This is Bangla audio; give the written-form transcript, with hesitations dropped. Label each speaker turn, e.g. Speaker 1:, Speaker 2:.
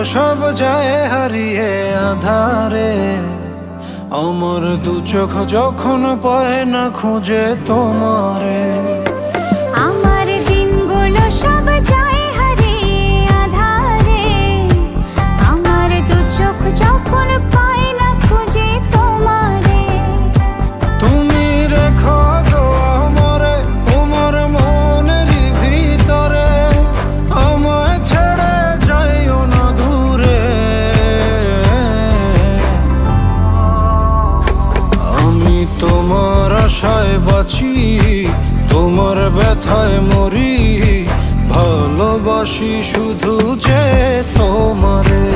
Speaker 1: সব যায় হারিয়ে আধারে। আমার দু চোখ যখন পায় না খুঁজে তোমারে।
Speaker 2: আমার দিনগুলো সব যায় হারিয়ে আঁধারে। আমার দু চোখ যখন পায় না খুঁজে তোমারে।
Speaker 1: তুমি রেখো গো আমারে তোমার মনেরই ভিতরে, আমায় ছেড়ে যাইও না দূরে। আমি তোমার আশায় বাঁচি, তোমার ব্যথায় মরি, ভালোবাসি শুধু যে তোমারে।